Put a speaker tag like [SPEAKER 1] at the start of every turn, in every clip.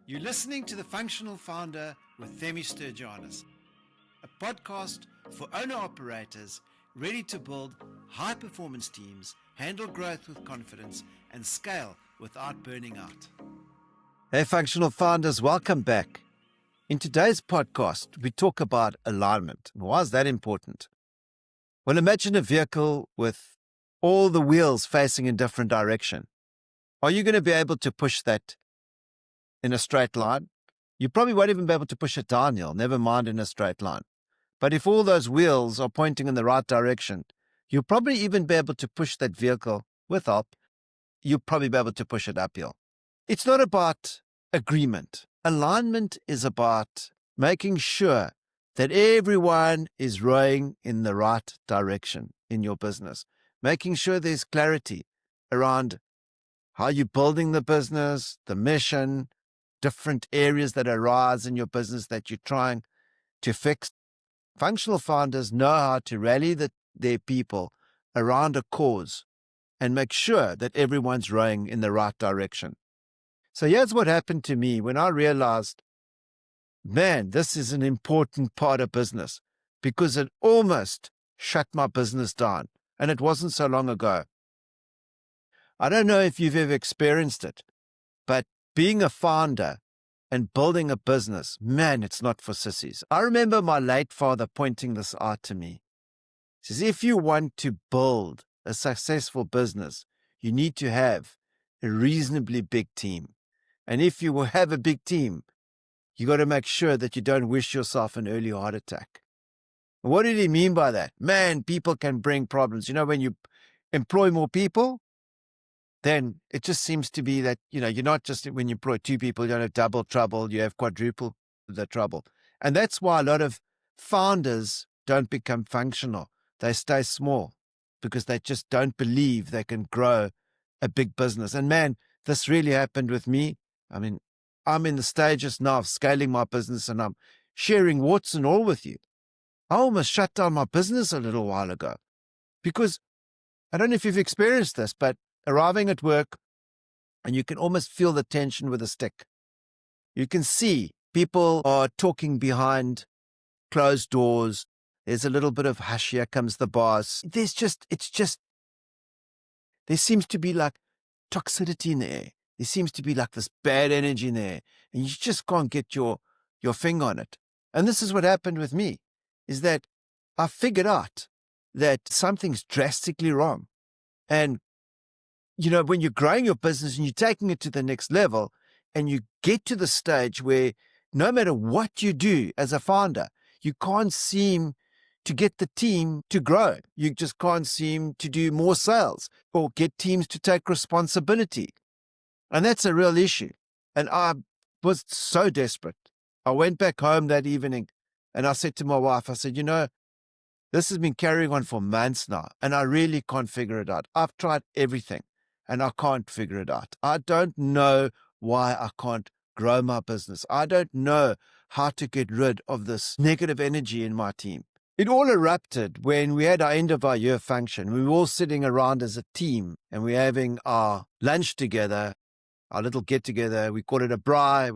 [SPEAKER 1] You're listening to The Functional Founder with Themi Sturgianis, a podcast for owner-operators ready to build high-performance teams, handle growth with confidence, and scale without burning out. Hey, Functional Founders, welcome back. In today's podcast, we talk about alignment. Why is that important? Well, imagine a vehicle with all the wheels facing in different direction. Are you going to be able to push that in a straight line? You probably won't even be able to push it downhill, never mind in a straight line. But if all those wheels are pointing in the right direction, you'll probably even be able to push that vehicle with help. You'll probably be able to push it uphill. It's not about agreement. Alignment is about making sure that everyone is rowing in the right direction in your business, making sure there's clarity around how you're building the business, the mission, different areas that arise in your business that you're trying to fix. Functional founders know how to rally their people around a cause and make sure that everyone's rowing in the right direction. So here's what happened to me when I realized, man, this is an important part of business, because it almost shut my business down, and it wasn't so long ago. I don't know if you've ever experienced it, but being a founder and building a business, man, it's not for sissies. I remember my late father pointing this out to me. He says, if you want to build a successful business, you need to have a reasonably big team. And if you will have a big team, you got to make sure that you don't wish yourself an early heart attack. What did he mean by that? Man, people can bring problems. You know, when you employ more people, then it just seems to be that, you're not just, when you employ two people, you don't have double trouble, you have quadruple the trouble. And that's why a lot of founders don't become functional. They stay small because they just don't believe they can grow a big business. And man, this really happened with me. I mean, I'm in the stages now of scaling my business, and I'm sharing warts and all with you. I almost shut down my business a little while ago because I don't know if you've experienced this, but arriving at work, and you can almost feel the tension with a stick. You can see people are talking behind closed doors. There's a little bit of hush, here comes the boss. There seems to be like toxicity in the air. There seems to be like this bad energy in the air, and you just can't get your finger on it. And this is what happened with me, is that I figured out that something's drastically wrong. And when you're growing your business and you're taking it to the next level, and you get to the stage where no matter what you do as a founder, you can't seem to get the team to grow. You just can't seem to do more sales or get teams to take responsibility. And that's a real issue. And I was so desperate. I went back home that evening and I said to my wife, I said, this has been carrying on for months now, and I really can't figure it out. I've tried everything, and I can't figure it out. I don't know why I can't grow my business. I don't know how to get rid of this negative energy in my team. It all erupted when we had our end of our year function. We were all sitting around as a team, and we were having our lunch together, our little get-together. We called it a braai.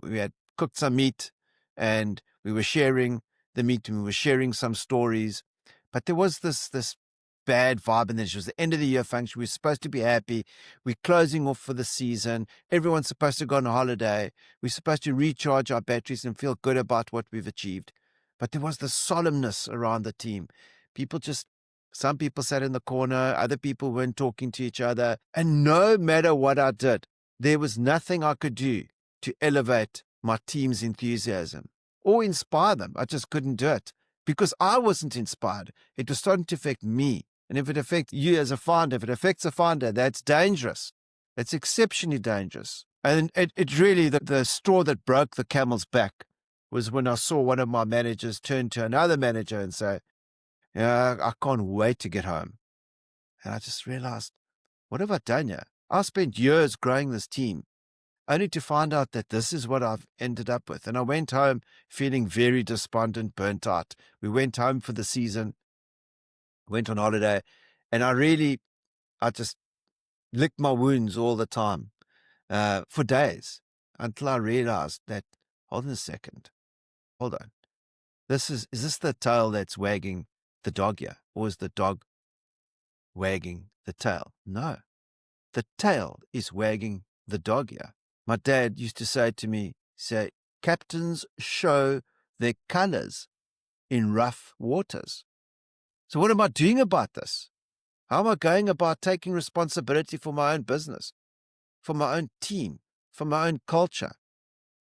[SPEAKER 1] We had cooked some meat, and we were sharing the meet, and we were sharing some stories. But there was this bad vibe, and it was the end of the year function. We were supposed to be happy. We're closing off for the season. Everyone's supposed to go on a holiday. We're supposed to recharge our batteries and feel good about what we've achieved. But there was this solemnness around the team. Some people sat in the corner, other people weren't talking to each other. And no matter what I did, there was nothing I could do to elevate my team's enthusiasm or inspire them. I just couldn't do it because I wasn't inspired. It was starting to affect me. And if it affects you as a founder, if it affects a founder, that's dangerous. It's exceptionally dangerous. And it really, the straw that broke the camel's back was when I saw one of my managers turn to another manager and say, I can't wait to get home. And I just realized, what have I done here? I spent years growing this team, only to find out that this is what I've ended up with. And I went home feeling very despondent, burnt out. We went home for the season, went on holiday, and I just licked my wounds all the time for days. until I realized that, hold on a second, hold on. Is this the tail that's wagging the dog here? Or is the dog wagging the tail? No, the tail is wagging the dog here. My dad used to say to me, captains show their colors in rough waters. So what am I doing about this? How am I going about taking responsibility for my own business, for my own team, for my own culture?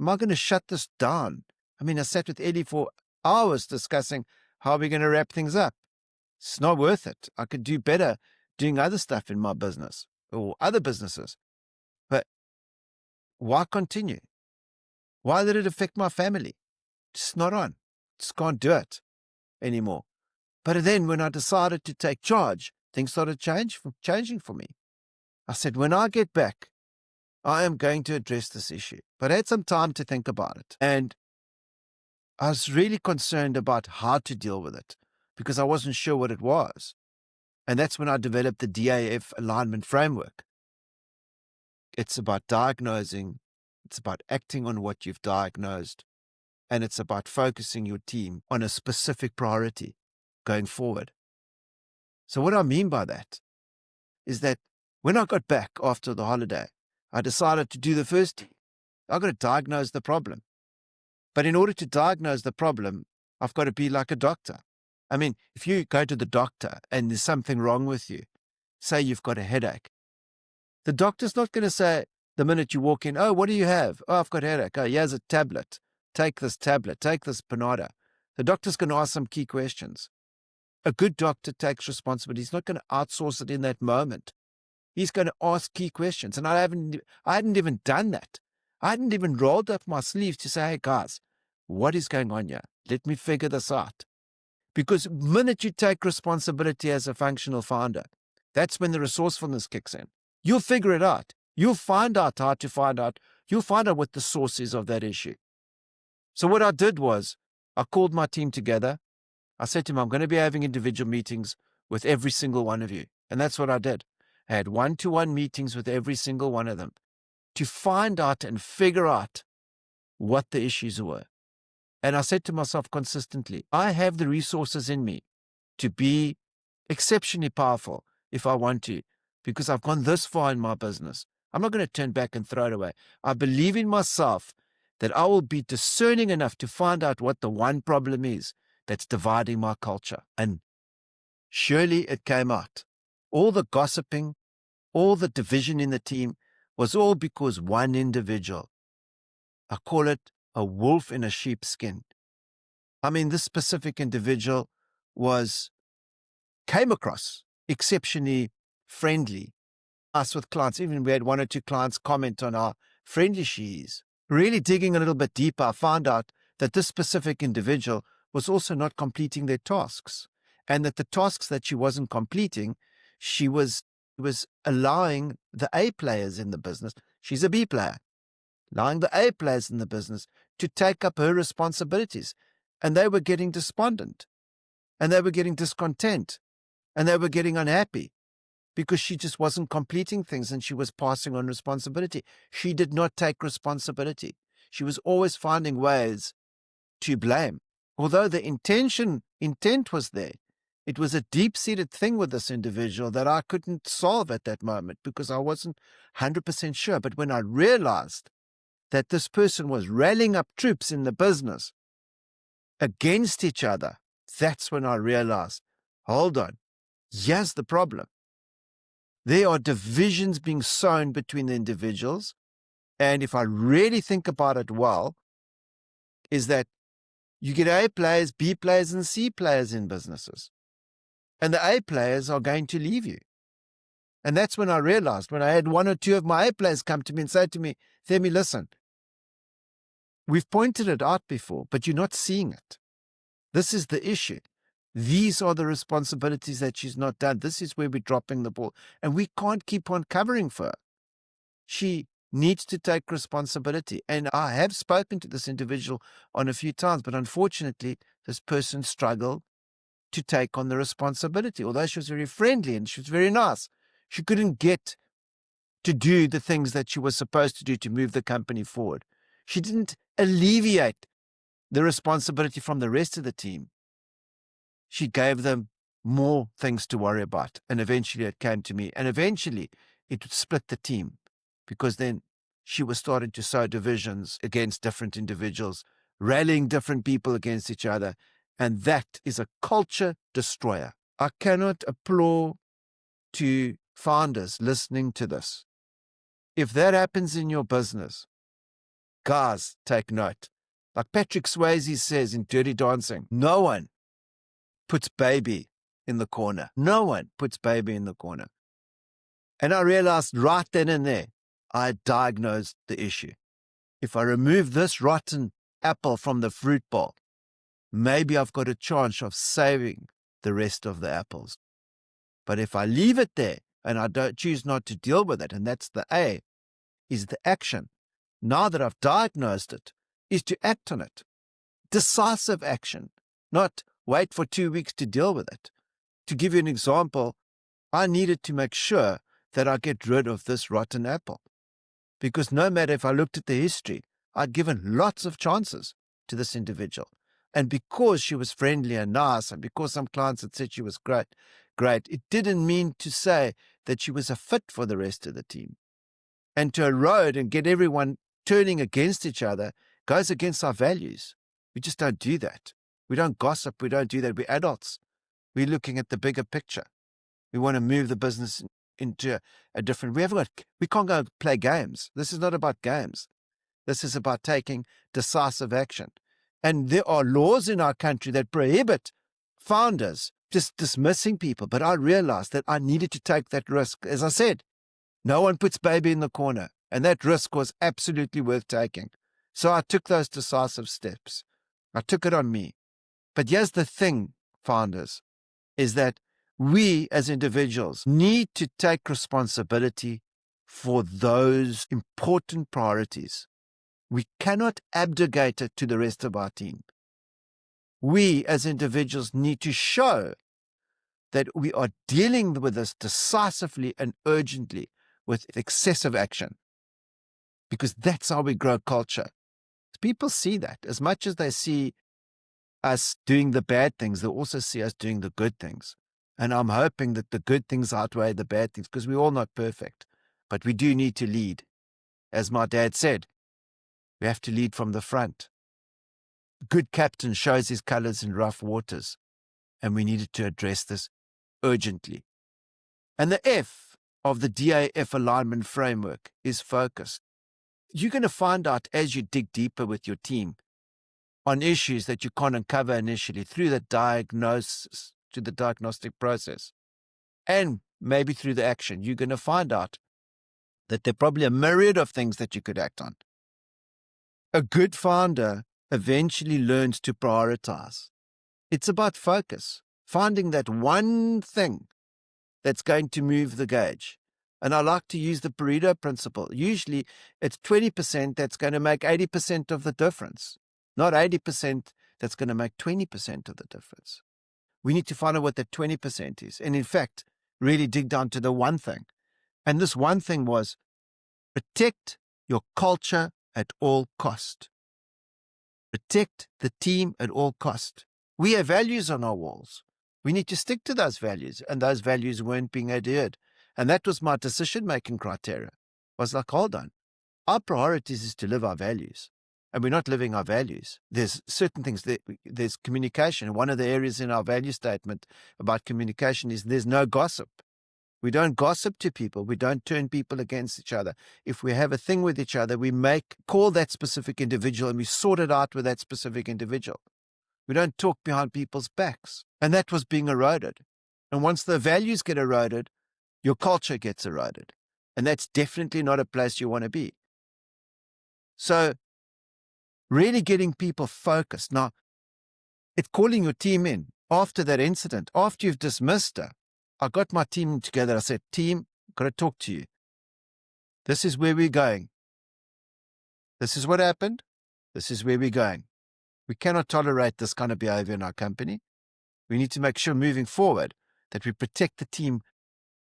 [SPEAKER 1] Am I going to shut this down? I mean, I sat with Eddie for hours discussing how we're going to wrap things up. It's not worth it. I could do better doing other stuff in my business or other businesses. But why continue? Why did it affect my family? It's not on. Just can't do it anymore. But then when I decided to take charge, things started changing for me. I said, when I get back, I am going to address this issue. But I had some time to think about it. And I was really concerned about how to deal with it because I wasn't sure what it was. And that's when I developed the DAF alignment framework. It's about diagnosing, it's about acting on what you've diagnosed, and it's about focusing your team on a specific priority going forward. So what I mean by that is that when I got back after the holiday, I decided to do the first thing. I've got to diagnose the problem. But in order to diagnose the problem, I've got to be like a doctor. I mean, if you go to the doctor and there's something wrong with you, say you've got a headache, the doctor's not going to say the minute you walk in, oh, what do you have? Oh, I've got a headache. Oh, here's a tablet. Take this tablet. Take this Panada. The doctor's going to ask some key questions. A good doctor takes responsibility. He's not going to outsource it in that moment. He's going to ask key questions. And I hadn't even done that. I hadn't even rolled up my sleeves to say, hey, guys, what is going on here? Let me figure this out. Because the minute you take responsibility as a functional founder, that's when the resourcefulness kicks in. You'll figure it out. You'll find out how to find out. You'll find out what the source is of that issue. So what I did was I called my team together. I said to them, I'm going to be having individual meetings with every single one of you. And that's what I did. I had one-to-one meetings with every single one of them to find out and figure out what the issues were. And I said to myself consistently, I have the resources in me to be exceptionally powerful if I want to, because I've gone this far in my business. I'm not going to turn back and throw it away. I believe in myself that I will be discerning enough to find out what the one problem is that's dividing my culture. And surely it came out. All the gossiping, all the division in the team was all because one individual, I call it a wolf in a sheep's skin. I mean, this specific individual came across exceptionally friendly. Us with clients, even we had one or two clients comment on how friendly she is. Really digging a little bit deeper, I found out that this specific individual was also not completing their tasks, and that the tasks that she wasn't completing, she was allowing the A players in the business, she's a B player, allowing the A players in the business to take up her responsibilities. And they were getting despondent, and they were getting discontent, and they were getting unhappy because she just wasn't completing things and she was passing on responsibility. She did not take responsibility. She was always finding ways to blame. Although the intent was there, it was a deep-seated thing with this individual that I couldn't solve at that moment because I wasn't 100% sure. But when I realized that this person was rallying up troops in the business against each other, that's when I realized, hold on, here's the problem. There are divisions being sown between the individuals, and if I really think about it well, is that you get A players, B players, and C players in businesses. And the A players are going to leave you. And that's when I realized, when I had one or two of my A players come to me and say to me, Themi, listen, we've pointed it out before, but you're not seeing it. This is the issue. These are the responsibilities that she's not done. This is where we're dropping the ball. And we can't keep on covering for her. She needs to take responsibility. And I have spoken to this individual on a few times, but unfortunately, this person struggled to take on the responsibility. Although she was very friendly and she was very nice, she couldn't get to do the things that she was supposed to do to move the company forward. She didn't alleviate the responsibility from the rest of the team. She gave them more things to worry about. And eventually it came to me. And eventually it would split the team, because then she was starting to sow divisions against different individuals, rallying different people against each other. And that is a culture destroyer. I cannot applaud to founders listening to this. If that happens in your business, guys, take note. Like Patrick Swayze says in Dirty Dancing, no one puts baby in the corner. No one puts baby in the corner. And I realized right then and there, I diagnosed the issue. If I remove this rotten apple from the fruit bowl, maybe I've got a chance of saving the rest of the apples. But if I leave it there and I don't choose not to deal with it, and that's the A, is the action. Now that I've diagnosed it, is to act on it. Decisive action, not wait for 2 weeks to deal with it. To give you an example, I needed to make sure that I get rid of this rotten apple. Because no matter if I looked at the history, I'd given lots of chances to this individual. And because she was friendly and nice, and because some clients had said she was great, it didn't mean to say that she was a fit for the rest of the team. And to erode and get everyone turning against each other goes against our values. We just don't do that. We don't gossip. We don't do that. We're adults. We're looking at the bigger picture. We want to move the business into a different... We can't go play games. This is not about games. This is about taking decisive action. And there are laws in our country that prohibit founders just dismissing people. But I realized that I needed to take that risk. As I said, no one puts baby in the corner. And that risk was absolutely worth taking. So I took those decisive steps. I took it on me. But here's the thing, founders, is that we as individuals need to take responsibility for those important priorities. We cannot abdicate it to the rest of our team. We as individuals need to show that we are dealing with this decisively and urgently with excessive action, because that's how we grow culture. People see that. As much as they see us doing the bad things, they also see us doing the good things. And I'm hoping that the good things outweigh the bad things, because we're all not perfect. But we do need to lead. As my dad said, we have to lead from the front. A good captain shows his colors in rough waters, and we needed to address this urgently. And the F of the DAF alignment framework is focus. You're going to find out as you dig deeper with your team on issues that you can't uncover initially through the diagnosis, to the diagnostic process, and maybe through the action. You're going to find out that there are probably a myriad of things that you could act on. A good founder eventually learns to prioritize. It's about focus, finding that one thing that's going to move the gauge. And I like to use the Pareto principle. Usually it's 20% that's going to make 80% of the difference, not 80% that's going to make 20% of the difference. We need to find out what that 20% is. And in fact, really dig down to the one thing. And this one thing was protect your culture at all cost. Protect the team at all cost. We have values on our walls. We need to stick to those values, and those values weren't being adhered. And that was my decision-making criteria. I was like, hold on. Our priorities is to live our values, and we're not living our values. There's certain things. There's communication. One of the areas in our value statement about communication is there's no gossip. We don't gossip to people. We don't turn people against each other. If we have a thing with each other, we call that specific individual and we sort it out with that specific individual. We don't talk behind people's backs. And that was being eroded. And once the values get eroded, your culture gets eroded. And that's definitely not a place you want to be. So really getting people focused. Now, it's calling your team in after that incident, after you've dismissed her. I got my team together. I said, team, I've got to talk to you. This is where we're going. This is what happened. This is where we're going. We cannot tolerate this kind of behavior in our company. We need to make sure moving forward that we protect the team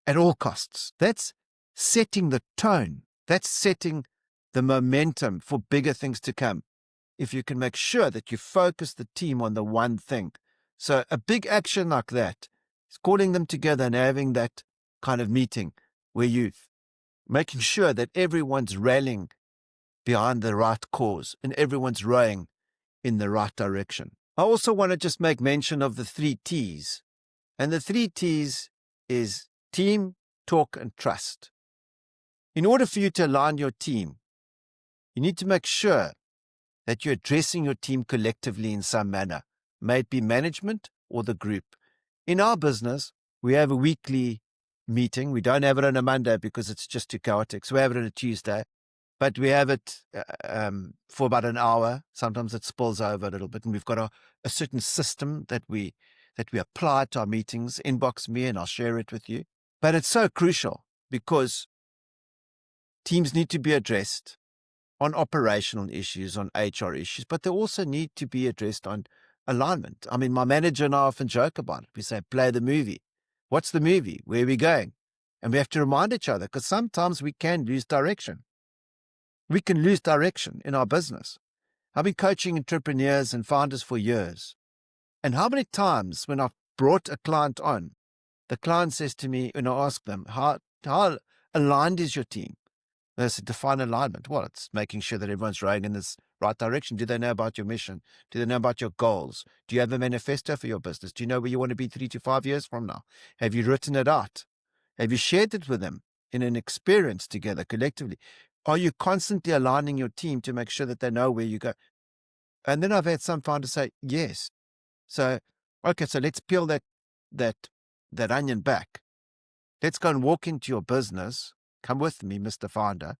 [SPEAKER 1] at all costs. That's setting the tone. That's setting the momentum for bigger things to come. If you can make sure that you focus the team on the one thing. So a big action like that is calling them together and having that kind of meeting where you making sure that everyone's rallying behind the right cause and everyone's rowing in the right direction. I also want to just make mention of the 3 T's. And the 3 T's is team, talk, and trust. In order for you to align your team, you need to make sure that you're addressing your team collectively in some manner, may it be management or the group. In our business, we have a weekly meeting. We don't have it on a Monday because it's just too chaotic. So we have it on a Tuesday, but we have it for about an hour. Sometimes it spills over a little bit, and we've got a certain system that we apply to our meetings. Inbox me and I'll share it with you. But it's so crucial because teams need to be addressed on operational issues, on HR issues, but they also need to be addressed on alignment. I mean, my manager and I often joke about it. We say, play the movie. What's the movie? Where are we going? And we have to remind each other because sometimes we can lose direction. We can lose direction in our business. I've been coaching entrepreneurs and founders for years. And how many times when I've brought a client on, the client says to me, when I ask them, how aligned is your team? They said, define alignment. Well, it's making sure that everyone's rowing in this right direction. Do they know about your mission? Do they know about your goals? Do you have a manifesto for your business? Do you know where you want to be 3 to 5 years from now? Have you written it out? Have you shared it with them in an experience together collectively? Are you constantly aligning your team to make sure that they know where you go? And then I've had some founders say, yes. So, okay, so let's peel that onion back. Let's go and walk into your business. Come with me, Mr. Founder.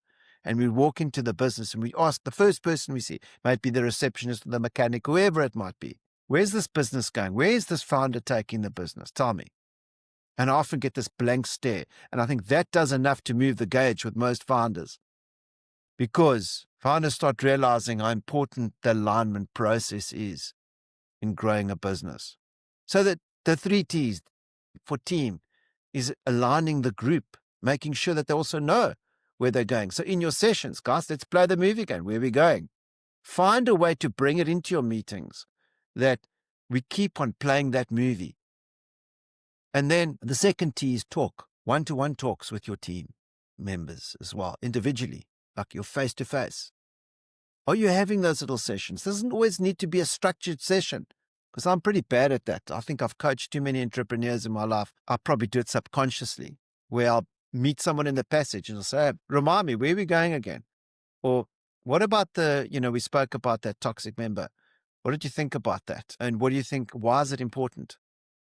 [SPEAKER 1] And we walk into the business and we ask the first person we see, might be the receptionist or the mechanic, whoever it might be, where's this business going? Where is this founder taking the business? Tell me. And I often get this blank stare. And I think that does enough to move the gauge with most founders. Because founders start realizing how important the alignment process is in growing a business. So that the 3 T's for team is aligning the group, making sure that they also know where they're going. So in your sessions, guys, let's play the movie game. Where are we going? Find a way to bring it into your meetings that we keep on playing that movie. And then the second T is talk. One-to-one talks with your team members as well, individually, like your face-to-face. Are you having those little sessions? Doesn't always need to be a structured session, because I'm pretty bad at that. I think I've coached too many entrepreneurs in my life. I probably do it subconsciously, where I'll meet someone in the passage and I'll say, remind me, where are we going again? Or what about we spoke about that toxic member. What did you think about that? And what do you think? Why is it important?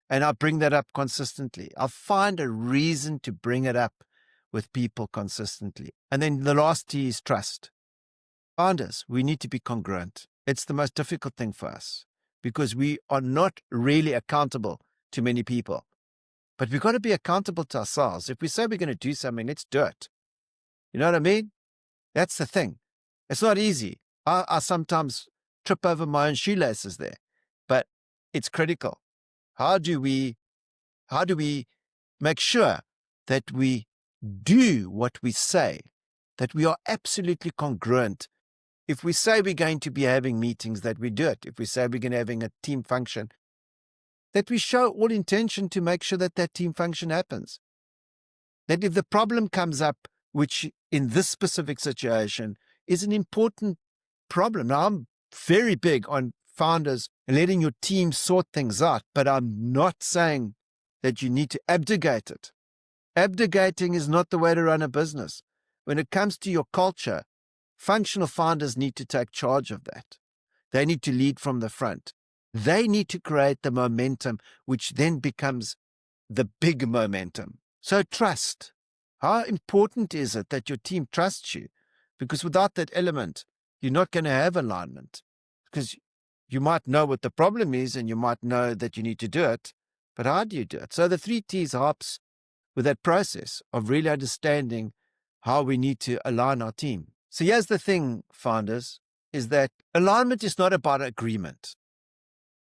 [SPEAKER 1] And I bring that up consistently. I'll find a reason to bring it up with people consistently. And then the last T is trust. Founders, we need to be congruent. It's the most difficult thing for us because we are not really accountable to many people. But we've got to be accountable to ourselves. If we say we're going to do something, let's do it. You know what I mean? That's the thing. It's not easy. I sometimes trip over my own shoelaces there, but it's critical. How do we make sure that we do what we say, that we are absolutely congruent? If we say we're going to be having meetings, that we do it. If we say we're going to be having a team function, that we show all intention to make sure that that team function happens. That if the problem comes up, which in this specific situation is an important problem. Now, I'm very big on founders and letting your team sort things out, but I'm not saying that you need to abdicate it. Abdicating is not the way to run a business. When it comes to your culture, functional founders need to take charge of that. They need to lead from the front. They need to create the momentum, which then becomes the big momentum. So trust. How important is it that your team trusts you? Because without that element, you're not going to have alignment. Because you might know what the problem is and you might know that you need to do it, but how do you do it? So the 3 T's helps with that process of really understanding how we need to align our team. So here's the thing, founders, is that alignment is not about agreement.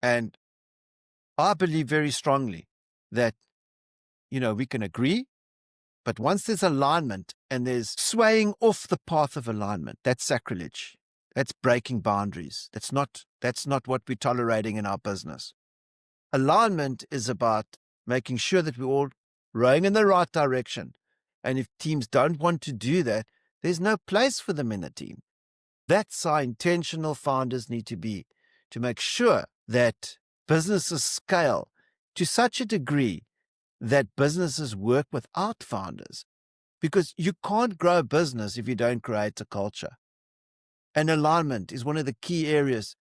[SPEAKER 1] And I believe very strongly that, we can agree, But once there's alignment and there's swaying off the path of alignment, that's sacrilege. That's breaking boundaries. That's not what we're tolerating in our business. Alignment is about making sure that we're all rowing in the right direction. And if teams don't want to do that, there's no place for them in the team. That's how intentional founders need to be, to make sure that businesses scale to such a degree that businesses work without founders. Because you can't grow a business if you don't create a culture. And alignment is one of the key areas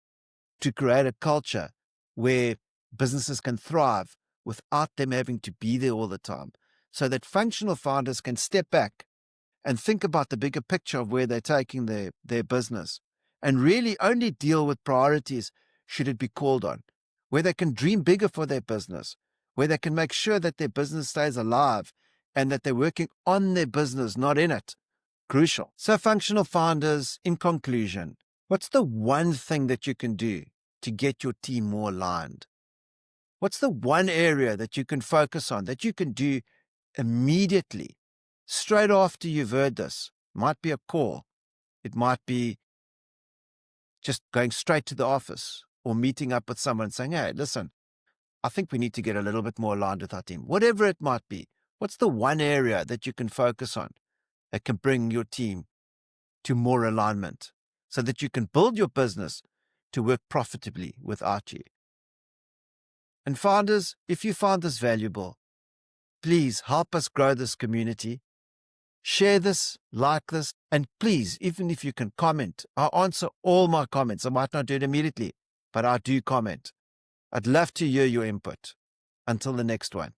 [SPEAKER 1] to create a culture where businesses can thrive without them having to be there all the time, so that functional founders can step back and think about the bigger picture of where they're taking their business and really only deal with priorities should it be called on, where they can dream bigger for their business, where they can make sure that their business stays alive and that they're working on their business, not in it. Crucial. So functional founders, in conclusion, what's the one thing that you can do to get your team more aligned? What's the one area that you can focus on, that you can do immediately, straight after you've heard this? It might be a call. It might be just going straight to the office or meeting up with someone and saying, hey, listen, I think we need to get a little bit more aligned with our team. Whatever it might be, what's the one area that you can focus on that can bring your team to more alignment so that you can build your business to work profitably without you? And founders, if you found this valuable, please help us grow this community. Share this, like this, and please, even if you can comment, I answer all my comments. I might not do it immediately, but I do comment. I'd love to hear your input. Until the next one.